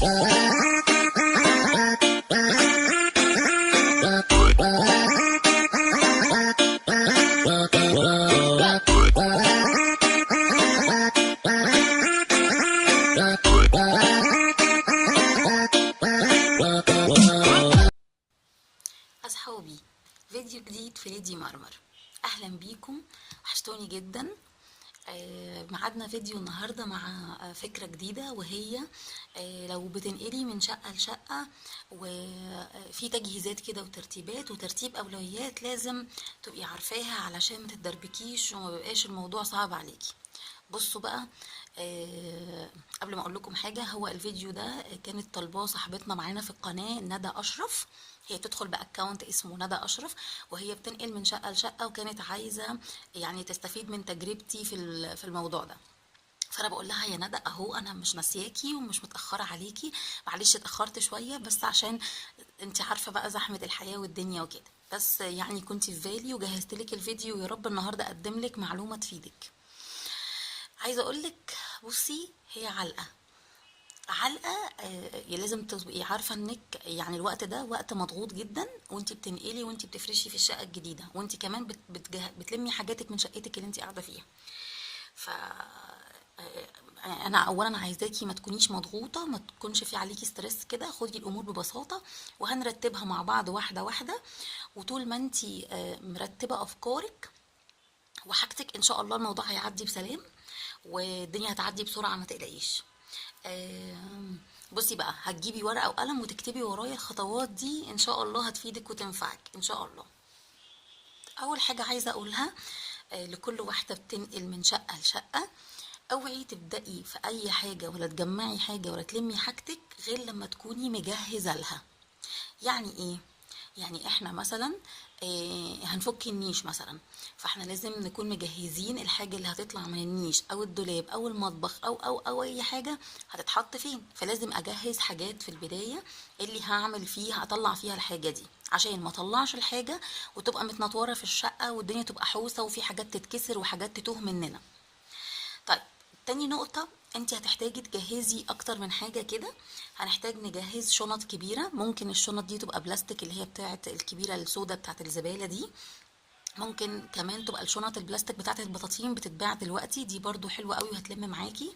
أصحابي، فيديو جديد في ليدي مرمر. أهلا بيكم، وحشتوني جدا. معادنا فيديو النهاردة مع فكرة جديدة، وهي لو بتنقلي من شقة لشقة وفي تجهيزات كده وترتيبات وترتيب أولويات لازم تبقي عارفاها علشان ما تتدربكيش وما بيبقاش الموضوع صعب عليكي. بصوا بقى، قبل ما اقول لكم حاجه، هو الفيديو ده كانت طالباه صاحبتنا معانا في القناه ندى اشرف. هي بتدخل باكونت اسمه ندى اشرف، وهي بتنقل من شقه لشقه، وكانت عايزه يعني تستفيد من تجربتي في الموضوع ده. فانا بقول لها يا ندى اهو، انا مش ناسياكي ومش متاخره عليكي، معلش اتاخرت شويه بس عشان انت عارفه بقى زحمه الحياه والدنيا وكده، بس يعني كنت في بالي وجهزت لك الفيديو، يا رب النهارده اقدم لك معلومه تفيدك. عايزه اقول لك، بصي، هي علقه. لازم تبقي عارفه انك يعني الوقت ده وقت مضغوط جدا، وانت بتنقلي وانت بتفرشي في الشقه الجديده، وانت كمان بتلمي حاجاتك من شقتك اللي انت قاعده فيها. ف انا اولا عايزاكي ما تكونيش مضغوطه، ما تكونش في عليكي ستريس كده، خدي الامور ببساطه وهنرتبها مع بعض واحده واحده. وطول ما انت مرتبه افكارك وحاجتك، ان شاء الله الموضوع هيعدي بسلام والدنيا هتعدي بسرعه، ما تقلقيش. بصي بقى، هتجيبي ورقه وقلم وتكتبي ورايا الخطوات دي، ان شاء الله هتفيدك وتنفعك ان شاء الله. اول حاجه عايزه اقولها لكل واحده بتنقل من شقه لشقه: اوعي تبدأي في اي حاجه ولا تجمعي حاجه ولا تلمي حاجتك غير لما تكوني مجهزه لها. يعني ايه؟ يعني احنا مثلا هنفك النيش مثلا، فاحنا لازم نكون مجهزين الحاجة اللي هتطلع من النيش او الدولاب او المطبخ او اي حاجة هتتحط فين، فلازم اجهز حاجات في البداية اللي هعمل فيها اطلع فيها الحاجة دي، عشان ما اطلعش الحاجة وتبقى متنطورة في الشقة والدنيا تبقى حوسة وفي حاجات تتكسر وحاجات تتوه مننا. طيب، تاني نقطة، انت هتحتاجي تجهزي اكتر من حاجة كده. هنحتاج نجهز شنط كبيرة، ممكن الشنط دي تبقى بلاستيك اللي هي بتاعت الكبيرة السوداء بتاعت الزبالة دي، ممكن كمان تبقى الشنط البلاستيك بتاعت البطاطين بتتباع دلوقتي، دي برضو حلوة قوي وهتلم معاكي.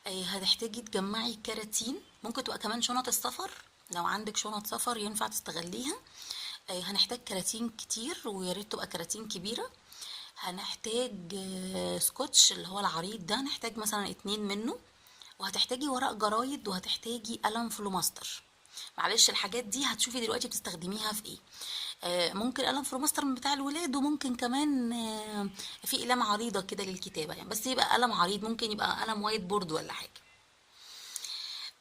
هتحتاجي تجمعي كراتين، ممكن تبقى كمان شنط السفر، لو عندك شنط سفر ينفع تستغليها. هنحتاج كراتين كتير ويا ريت تبقى كراتين كبيرة. هنحتاج سكوتش اللي هو العريض ده، نحتاج مثلا 2 منه. وهتحتاجي ورق جرايد، وهتحتاجي قلم فلوماستر. معلش الحاجات دي هتشوفي دلوقتي بتستخدميها في ايه. ممكن قلم فلوماستر من بتاع الولاد، وممكن كمان في اقلام عريضة كده للكتابة يعني، بس يبقى قلم عريض، ممكن يبقى قلم وايت بورد ولا حاجة.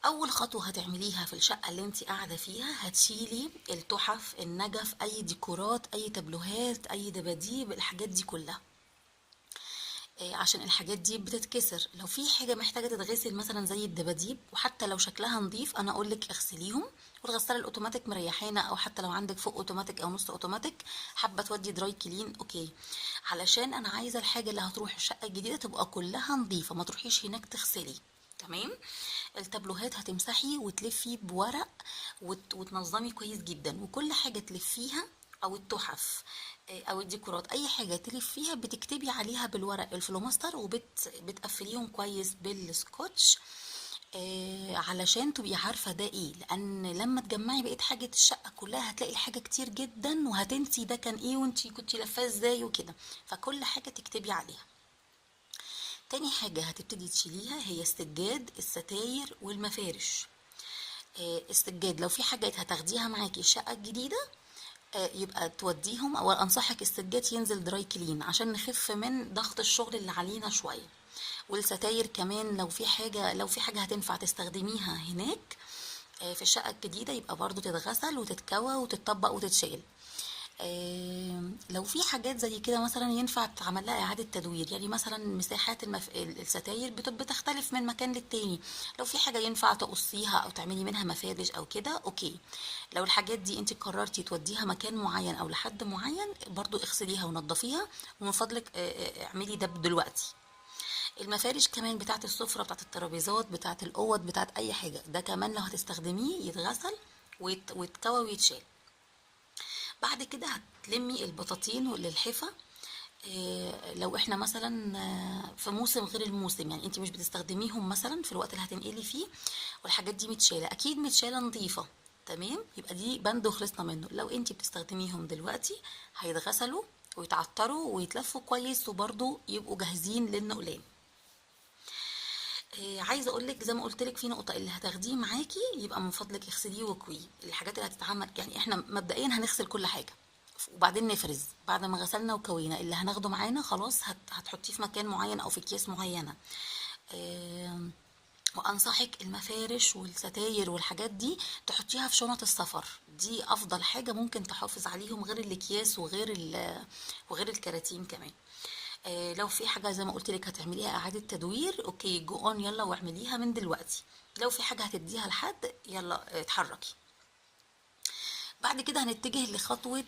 اول خطوة هتعمليها في الشقة اللي انت قاعدة فيها، هتشيلي التحف، النجف، اي ديكورات، اي تابلوهات، اي دباديب، الحاجات دي كلها. عشان الحاجات دي بتتكسر. لو في حاجة محتاجة تتغسل مثلا زي الدباديب، وحتى لو شكلها نظيف انا اقولك اغسليهم، والغسالة الاوتوماتيك مريحانا، او حتى لو عندك فوق اوتوماتيك او نص اوتوماتيك حابة تودي دراي كلين اوكي، علشان انا عايزة الحاجة اللي هتروح الشقة الجديدة تبقى كلها نظيفة، ما تروحيش هناك تغسلي. تمام. التابلوهات هتمسحي وتلفي بورق وتنظمي كويس جدا، وكل حاجة تلفيها او التحف او الديكورات، اي حاجه تلفيها بتكتبي عليها بالورق الفلوماستر وبتقفليهم كويس بالسكوتش. علشان تبقي عارفه ده ايه، لان لما تجمعي بقيت حاجه الشقه كلها هتلاقي الحاجه كتير جدا وهتنسي ده كان ايه وانتي كنتي لفاه ازاي وكده، فكل حاجه تكتبي عليها. تاني حاجه هتبتدي تشيليها هي السجاد، الستاير والمفارش. السجاد لو في حاجات هتاخديها معاكي الشقه الجديده يبقى توديهم، او انصحك السجاد ينزل دراي كلين عشان نخف من ضغط الشغل اللي علينا شويه. والستاير كمان لو في حاجه هتنفع تستخدميها هناك في الشقه الجديده، يبقى برضو تتغسل وتتكوى وتتطبق وتتشال. لو في حاجات زي كده مثلا ينفع تعمل لها اعاده تدوير، يعني مثلا مساحات الستاير بتختلف من مكان للتاني، لو في حاجه ينفع تقصيها او تعملي منها مفارش او كده اوكي. لو الحاجات دي انت قررتي توديها مكان معين او لحد معين، برضو اغسليها ونضفيها، ومن فضلك اعملي ده دلوقتي. المفارش كمان بتاعت السفرة، بتاعت الترابيزات، بتاعت الأوض، بتاعت أي حاجة، ده كمان لو هتستخدميه يتغسل ويتكوى ويتشال. بعد كده هتلمي البطاطين للحفة. لو احنا مثلا في موسم غير الموسم، يعني انت مش بتستخدميهم مثلا في الوقت اللي هتنقلي فيه، والحاجات دي متشالة اكيد متشالة نظيفة، تمام، يبقى دي بند وخلصنا منه. لو انت بتستخدميهم دلوقتي هيتغسلوا ويتعطروا ويتلفوا كويس وبرضو يبقوا جاهزين للنقلان. عايزه اقول لك زي ما قلت لك، في نقطه اللي هتاخديه معاكي يبقى من فضلك اغسليه واكويه. الحاجات اللي هتتعمل يعني احنا مبدئيا هنغسل كل حاجه وبعدين نفرز. بعد ما غسلنا وكوينا اللي هناخده معانا خلاص هتحطيه في مكان معين او في اكياس معينه. آم، وانصحك المفارش والستاير والحاجات دي تحطيها في شنط السفر، دي افضل حاجه ممكن تحافظ عليهم غير الاكياس وغير الكراتين كمان. لو في حاجة زي ما قلت لك هتعمليها إعادة تدوير، اوكي جو اون يلا واعمليها من دلوقتي. لو في حاجة هتديها لحد يلا اتحركي. بعد كده هنتجه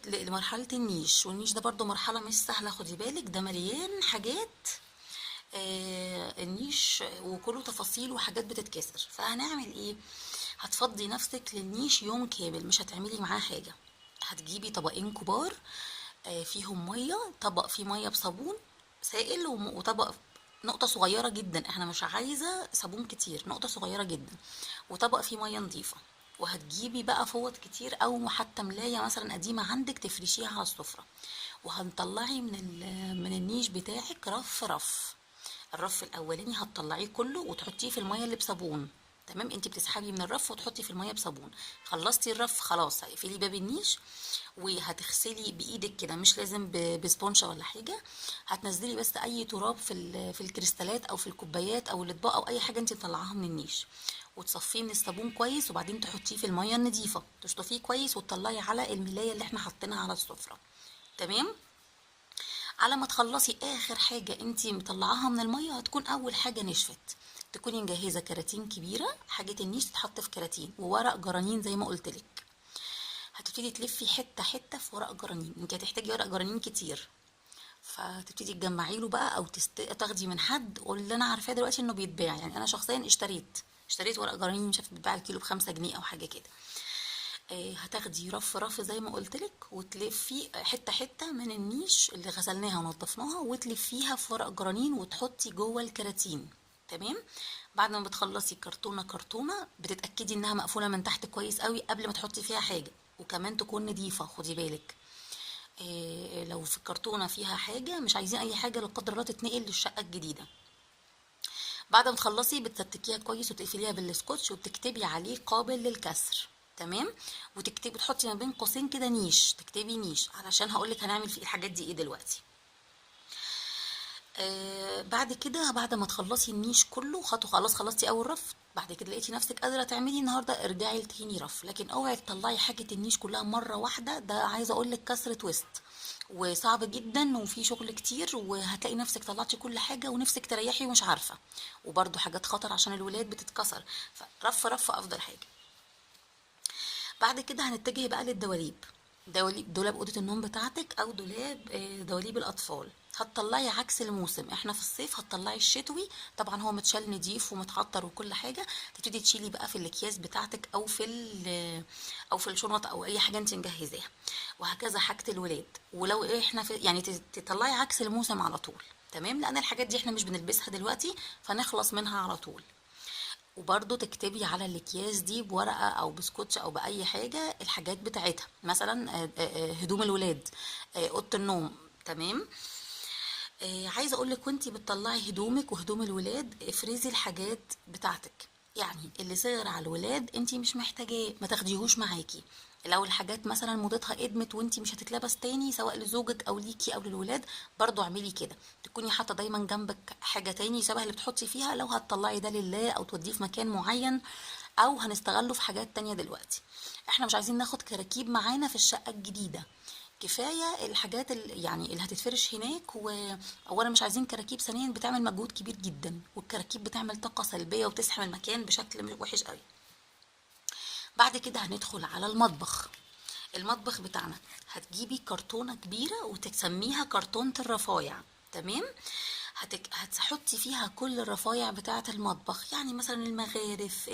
لمرحلة النيش، والنيش ده برضو مرحلة مش سهلة، خدي بالك ده مليان حاجات. النيش وكله تفاصيل وحاجات بتتكسر. فهنعمل ايه؟ هتفضي نفسك للنيش يوم كامل، مش هتعملي معاه حاجة. هتجيبي طبقين كبار فيهم مية، طبق فيه مية بصابون سائل وطبق نقطة صغيرة جدا، احنا مش عايزة صابون كتير، نقطة صغيرة جدا، وطبق فيه مية نظيفة. وهتجيبي بقى فوط كتير او حتى ملاية مثلا قديمة عندك تفرشيها على السفرة. وهنطلعي من النيش بتاعك رف رف. الرف الاولاني هتطلعيه كله وتحطيه في المية اللي بصابون، تمام، انت بتسحبي من الرف وتحطي في المية بصابون. خلصتي الرف خلاص هتقفلي باب النيش وهتغسلي بايدك كده، مش لازم بسبونشة ولا حاجة. هتنزلي بس اي تراب في الكريستالات او في الكوبايات او الاطباق او اي حاجة انت مطلعاها من النيش، وتصفيه من الصابون كويس، وبعدين تحطيه في المية النظيفة تشطفيه كويس وتطلعي على الملاية اللي احنا حاطينها على السفرة، تمام. على ما تخلصي اخر حاجة انتي مطلعاها من المية هتكون اول حاجة نشفت. تكوني مجهزة كراتين كبيرة، حاجة النيش تتحط في كراتين، وورق جرانين زي ما قلتلك. هتبتدي تلفي حتة حتة في ورق جرانين، انتي هتحتاجي ورق جرانين كتير، فتبتدي تجمعي له بقى او تاخدي من حد، واللي انا عارفاه دلوقتي انه بيتباع. يعني انا شخصيا اشتريت ورق جرانين، مش عارفه بيتباع الكيلو ب5 جنيه او حاجه كده. هتاخدي رف رف زي ما قلتلك وتلفي حته حته من النيش اللي غسلناها ونضفناها، وتلفيها في ورق جرانين وتحطي جوه الكراتين، تمام. بعد ما بتخلصي كرتونه كرتونه بتتاكدي انها مقفوله من تحت كويس قوي قبل ما تحطي فيها حاجه، وكمان تكون نضيفه، خدي بالك. لو في الكرتونه فيها حاجه مش عايزين اي حاجه لا قدر الله تتنقل للشقه الجديده. بعد ما تخلصي بتستكيها كويس وتقفليها بالسكوتش وبتكتبي عليه قابل للكسر، تمام. وتكتبي تحطي ما بين قوسين كده نيش، تكتبي نيش علشان هقولك هنعمل فيه الحاجات دي ايه دلوقتي. بعد كده بعد ما تخلصي النيش كله خلاص خلصتي اول رف، بعد كده لقيتي نفسك قادره تعملي النهارده ارجعي لتاني رف، لكن اوعي تطلعي حاجه النيش كلها مره واحده، ده عايزه اقولك كسرة وسط وصعب جدا وفي شغل كتير، وهتلاقي نفسك طلعتي كل حاجه ونفسك تريحي ومش عارفه، وبرده حاجات خطر عشان الولاد بتتكسر، فرف رف افضل حاجه. بعد كده هنتجه بقى للدواليب. دولاب اوضه النوم بتاعتك او دواليب الاطفال. هتطلعي عكس الموسم، احنا في الصيف هتطلعي الشتوي، طبعا هو متشال نضيف ومتعطر وكل حاجه. تبتدي تشيلي بقى في الاكياس بتاعتك او في الشنط او اي حاجه انت مجهزاها، وهكذا حاجه الولاد. ولو احنا يعني تطلعي عكس الموسم على طول، تمام، لان الحاجات دي احنا مش بنلبسها دلوقتي فنخلص منها على طول. وبرضو تكتبي على الاكياس دي بورقة او بسكوتش او باي حاجة الحاجات بتاعتها، مثلا هدوم الولاد، اوضة النوم، تمام. عايزة اقولك وانتي بتطلعي هدومك وهدوم الولاد افرزي الحاجات بتاعتك، يعني اللي صغر على الولاد انتي مش محتاجاه ما تاخديهوش معاكي. لو الحاجات مثلا موضتها ادمت وانتي مش هتتلبس تاني سواء لزوجك او ليكي او للولاد، برضو اعملي كده، تكوني حاطه دايما جنبك حاجه تاني شبه اللي بتحطي فيها لو هتطلعي ده لله او توديه في مكان معين او هنستغله في حاجات تانية. دلوقتي احنا مش عايزين ناخد كراكيب معانا في الشقه الجديده، كفايه الحاجات يعني اللي هتتفرش هناك. واولا مش عايزين كراكيب، ثانيا بتعمل مجهود كبير جدا، والكراكيب بتعمل طاقه سلبيه وتسحم المكان بشكل وحش قوي. بعد كده هندخل على المطبخ. المطبخ بتاعنا هتجيبي كرتونة كبيرة وتسميها كرتونة الرفايع، تمام. هتحطي فيها كل الرفايع بتاعة المطبخ، يعني مثلا المغارف،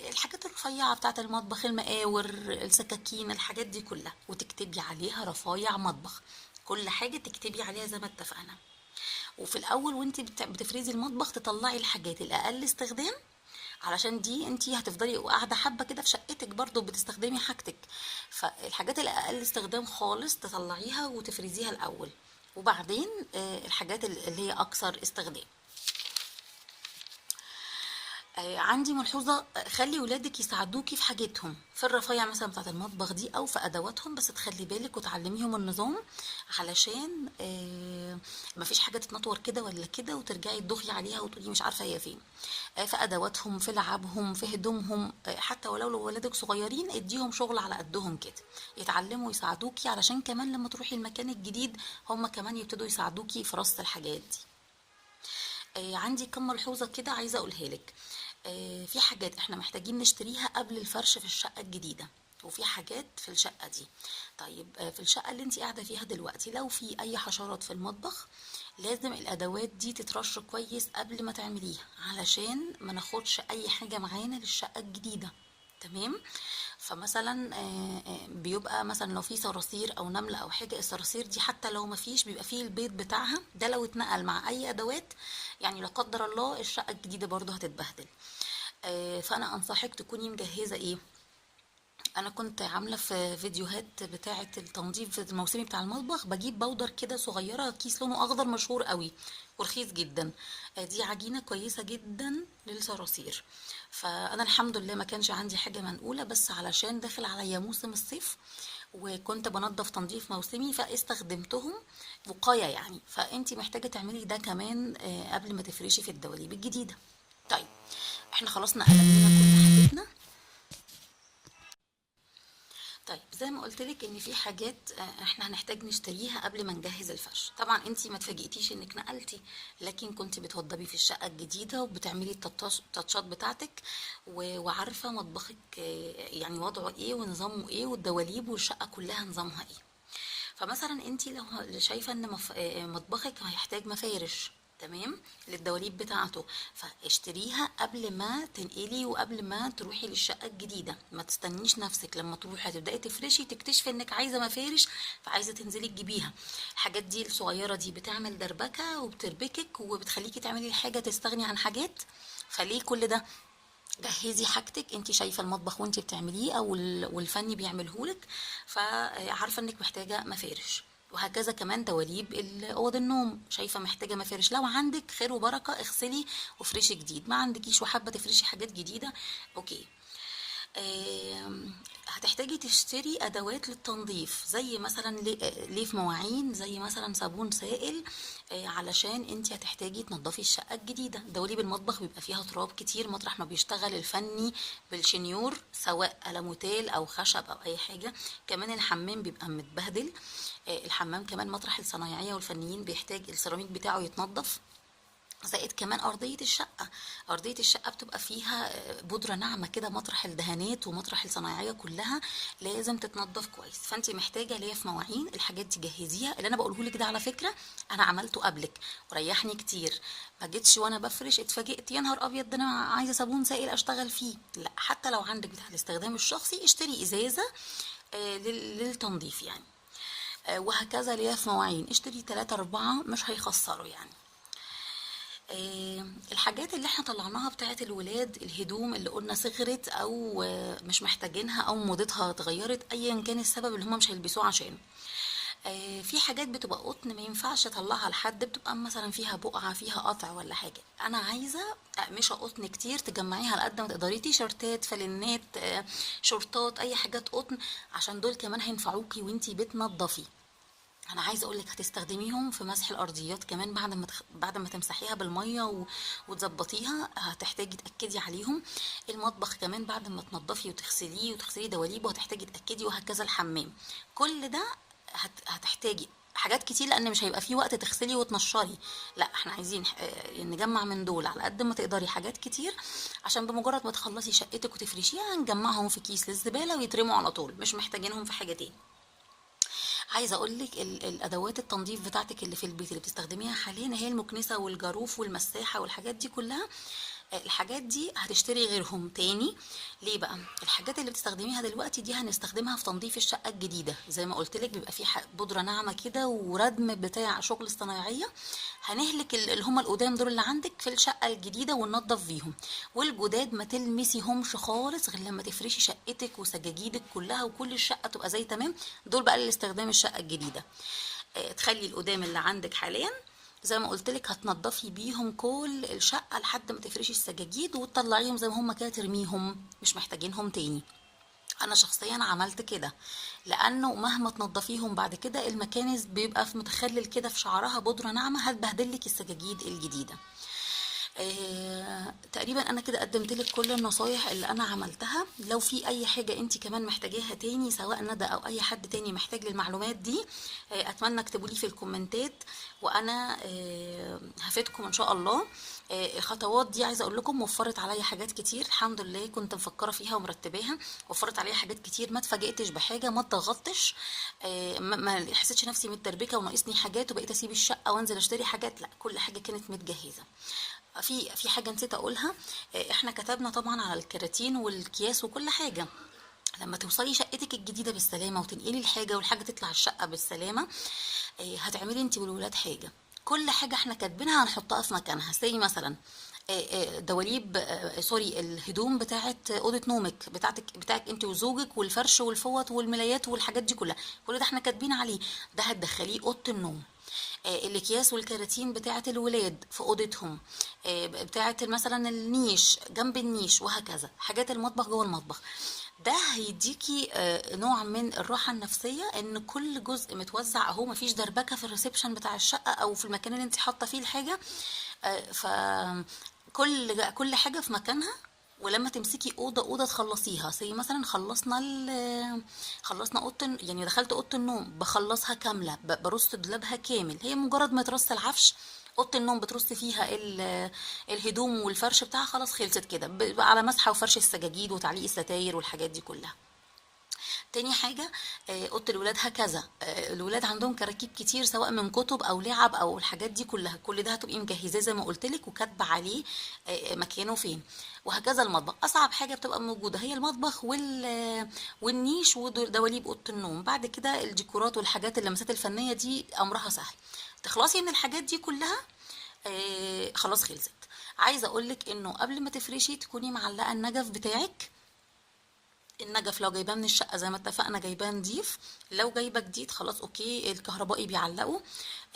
الحاجات الرفيعة بتاعة المطبخ، المقاور، السكاكين، الحاجات دي كلها، وتكتبي عليها رفايع مطبخ. كل حاجة تكتبي عليها زي ما اتفقنا. وفي الأول وانت بتفرزي المطبخ تطلعي الحاجات الأقل استخدام، علشان دي انتي هتفضلي قاعده حبه كده في شقتك برضو بتستخدمي حاجتك. فالحاجات الاقل استخدام خالص تطلعيها وتفرزيها الاول، وبعدين الحاجات اللي هي اكثر استخدام. عندي ملحوظة، خلي ولادك يساعدوكي في حاجتهم، في الرفايع مثلا بتاعة المطبخ دي او في ادواتهم، بس تخلي بالك وتعلميهم النظام، علشان مفيش حاجة تتنطور كده ولا كده وترجعي تدوخي عليها وتقولي مش عارفة هي فين. في ادواتهم، في لعبهم، في هدومهم، حتى ولو لو ولادك صغيرين اديهم شغل على قدهم كده، يتعلموا يساعدوكي، علشان كمان لما تروحي المكان الجديد هم كمان يبتدوا يساعدوكي في رص الحاجات دي. عندي كم ملحوظة كده عايزة أقولها لك. في حاجات احنا محتاجين نشتريها قبل الفرش في الشقة الجديدة، وفي حاجات في الشقة دي. طيب في الشقة اللي انت قاعدة فيها دلوقتي لو في أي حشرات في المطبخ، لازم الأدوات دي تترش كويس قبل ما تعمليها، علشان ما ناخدش أي حاجة معانا للشقة الجديدة. تمام. فمثلا بيبقى مثلا لو في صراصير او نمله او حاجه، الصراصير دي حتى لو ما فيش بيبقى فيه البيض بتاعها ده، لو اتنقل مع اي ادوات يعني لا قدر الله الشقه الجديده برضو هتتبهدل. فانا انصحك تكوني مجهزه ايه. انا كنت عامله في فيديوهات بتاعه التنظيف الموسمي بتاع المطبخ، بجيب بودر كده صغيره، كيس لونه اخضر مشهور قوي ورخيص جدا. دي عجينه كويسه جدا للصراصير. فانا الحمد لله ما كانش عندي حاجه منقوله، بس علشان داخل عليا موسم الصيف وكنت بنظف تنظيف موسمي فاستخدمتهم وقايه يعني. فانتي محتاجه تعملي ده كمان قبل ما تفرشي في الدواليب الجديده. طيب احنا خلاص نقلنا كل حاجتنا. طيب زي ما قلت لك ان في حاجات احنا هنحتاج نشتريها قبل ما نجهز الفرش. طبعا انتي ما تفاجئتيش انك نقلتي، لكن كنت بتوضبي في الشقه الجديده وبتعملي التاتشات بتاعتك، وعارفه مطبخك يعني وضعه ايه ونظامه ايه، والدواليب والشقه كلها نظامها ايه. فمثلا انتي لو شايفه ان مطبخك هيحتاج مفارش، تمام، للدواليب بتاعته، فاشتريها قبل ما تنقلي وقبل ما تروحي للشقه الجديده. ما تستنيش نفسك لما تروحي تبداي تفرشي تكتشفي انك عايزه مفارش، فعايزه تنزلي تجيبيها. الحاجات دي الصغيره دي بتعمل دربكه وبتربكك وبتخليكي تعملي حاجه تستغني عن حاجات. فليه كل ده؟ جهزي حاجتك، انت شايفه المطبخ وانت بتعمليه او والفني بيعملهولك، فعارفه انك محتاجه مفارش. وهكذا كمان دواليب اوض النوم، شايفه محتاجه مفارش، لو عندك خير وبركه اغسلي وفرشي جديد، ما عندكيش وحابه تفرشي حاجات جديده اوكي. هتحتاجي تشتري ادوات للتنظيف، زي مثلا ليف مواعين، زي مثلا صابون سائل، علشان انت هتحتاجي تنظفي الشقه الجديده. دواليب المطبخ بيبقى فيها تراب كتير مطرح ما بيشتغل الفني بالشنيور، سواء ألموتيل او خشب او اي حاجه. كمان الحمام بيبقى متبهدل. الحمام كمان مطرح الصنايعيه والفنيين بيحتاج السيراميك بتاعه يتنظف. زائد كمان أرضية الشقة بتبقى فيها بودرة ناعمة كده مطرح الدهانات ومطرح الصنايعية كلها، لازم تتنضف كويس. فانت محتاجة ليف مواعين، الحاجات دي جهزيها. اللي انا بقوله لك ده على فكرة انا عملته قبلك وريحني كتير، ما جيتش وانا بفرش اتفاجئت يا نهار ابيض ده انا عايزة صابون سائل اشتغل فيه. لا، حتى لو عندك بتاع الاستخدام الشخصي اشتري ازازة للتنظيف يعني. وهكذا ليف مواعين اشتري 3 4 مش هيخسروا يعني. الحاجات اللي احنا طلعناها بتاعت الولاد، الهدوم اللي قلنا صغرت او مش محتاجينها او موضتها اتغيرت، ايا كان السبب اللي هم مش هيلبسوه عشان. في حاجات بتبقى قطن ما ينفعش اطلعها لحد، بتبقى مثلا فيها بقعه فيها قطع ولا حاجه، انا عايزه اقمشه قطن كتير تجمعيها على قد ما تقدري، تيشرتات، فانلات، شورتات، اي حاجات قطن، عشان دول كمان هينفعوكي وانتي بتنضفي. انا عايزه اقولك هتستخدميهم في مسح الارضيات كمان، بعد ما تمسحيها بالميه وتظبطيها هتحتاجي تاكدي عليهم. المطبخ كمان بعد ما تنضفي وتغسليه وتغسلي دواليبه هتحتاجي تاكدي، وهكذا الحمام. كل ده هتحتاجي حاجات كتير، لان مش هيبقى فيه وقت تغسلي وتنشري. لا، احنا عايزين نجمع من دول على قد ما تقدري حاجات كتير، عشان بمجرد ما تخلصي شقتك وتفرشيها نجمعهم في كيس للزباله ويترموا على طول، مش محتاجينهم في حاجه تاني. عايزه اقول لك الادوات التنظيف بتاعتك اللي في البيت اللي بتستخدميها حاليا هي المكنسه والجاروف والمساحه والحاجات دي كلها. الحاجات دي هتشتري غيرهم تاني. ليه بقى؟ الحاجات اللي بتستخدميها دلوقتي دي هنستخدمها في تنظيف الشقه الجديده، زي ما قلت لك بيبقى في بودره ناعمه كده وردم بتاع شغل الصنايعيه. هنهلك اللي هم القدام دول اللي عندك في الشقه الجديده وننضف بيهم. والجداد ما تلمسيهمش خالص غير لما تفرشي شقتك وسجاجيدك كلها وكل الشقه تبقى زي تمام. دول بقى لاستخدام الشقه الجديده. تخلي القدام اللي عندك حاليا زي ما قلت لك هتنضفي بيهم كل الشقه لحد ما تفرشي السجاجيد وتطلعيهم زي ما هم كده ترميهم، مش محتاجينهم تاني. انا شخصيا عملت كده، لانه مهما تنضفيهم بعد كده المكانس بيبقى في متخلل كده في شعرها بودره ناعمه هتبهدلك السجاجيد الجديده. تقريبا انا كده قدمت لك كل النصايح اللي انا عملتها. لو في اي حاجة انت كمان محتاجاها تاني سواء ندى او اي حد تاني محتاج للمعلومات دي، اتمنى اكتبوا لي في الكومنتات وانا هفيدكم ان شاء الله. الخطوات دي عايزه اقول لكم وفرت عليا حاجات كتير، الحمد لله كنت مفكره فيها ومرتباها. وفرت عليا حاجات كتير، ما اتفاجئتش بحاجه، ما اتضغطتش، ما حسيتش نفسي متدربكه وناقصني حاجات وبقيت اسيب الشقه وانزل اشتري حاجات. لا، كل حاجه كانت متجهزه. في حاجه نسيت اقولها. احنا كتبنا طبعا على الكراتين والكياس وكل حاجه. لما توصلي شقتك الجديده بالسلامه وتنقلي الحاجه والحاجه تطلع الشقه بالسلامه، هتعملي انت والولاد حاجه. كل حاجه احنا كاتبينها هنحطها في مكانها. زي مثلا دواليب، سوري، الهدوم بتاعت اوضه نومك بتاعك انت وزوجك، والفرش والفوط والملايات والحاجات دي كلها، كل ده احنا كاتبين عليه. ده هتدخليه اوضه النوم. الاكياس والكراتين بتاعه الولاد في اوضتهم، بتاعه مثلا النيش جنب النيش، وهكذا. حاجات المطبخ جوه المطبخ. ده هيديكي نوع من الراحه النفسيه ان كل جزء متوزع اهو، مفيش دربكه في الريسبشن بتاع الشقه او في المكان اللي انت حاطه فيه الحاجه. ف كل حاجه في مكانها. ولما تمسكي اوضه اوضه تخلصيها، زي مثلا خلصنا اوضه، يعني دخلت اوضه النوم بخلصها كامله، برص دولابها كامل. هي مجرد ما ترص العفش، اوضه النوم بترص فيها الهدوم والفرش بتاعها، خلاص خلصت كده، على مسحه وفرش السجاجيد وتعليق الستاير والحاجات دي كلها. تاني حاجة، اوضه الولاد هكذا. الولاد عندهم كراكيب كتير سواء من كتب او لعب او الحاجات دي كلها، كل ده هتبقي مجهزاه زي ما قلت لك وكاتبه عليه مكانه فين. وهكذا المطبخ، اصعب حاجه بتبقى موجوده هي المطبخ والنيش ودواليب اوضه النوم. بعد كده الديكورات والحاجات اللمسات الفنيه دي امرها سهل. تخلصي من الحاجات دي كلها، خلاص خلصت. عايزه اقولك انه قبل ما تفرشي تكوني معلقه النجف بتاعك. النجف لو جايباه من الشقه زي ما اتفقنا جايباه نضيف، لو جايبه جديد خلاص اوكي، الكهربائي بيعلقوا.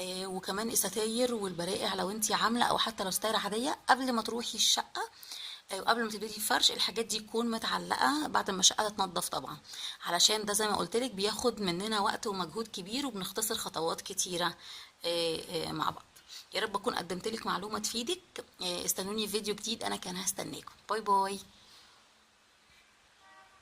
وكمان الستاير والبرائع لو انتي عامله، او حتى لو ستاير عاديه قبل ما تروحي الشقه وقبل ما تبتدي الفرش الحاجات دي تكون متعلقه بعد ما الشقه تتنضف طبعا، علشان ده زي ما قلت لك بياخد مننا وقت ومجهود كبير وبنختصر خطوات كتيره مع بعض. يا رب اكون قدمت لك معلومه تفيدك. استنوني في فيديو جديد، انا كان هستناكم. باي باي.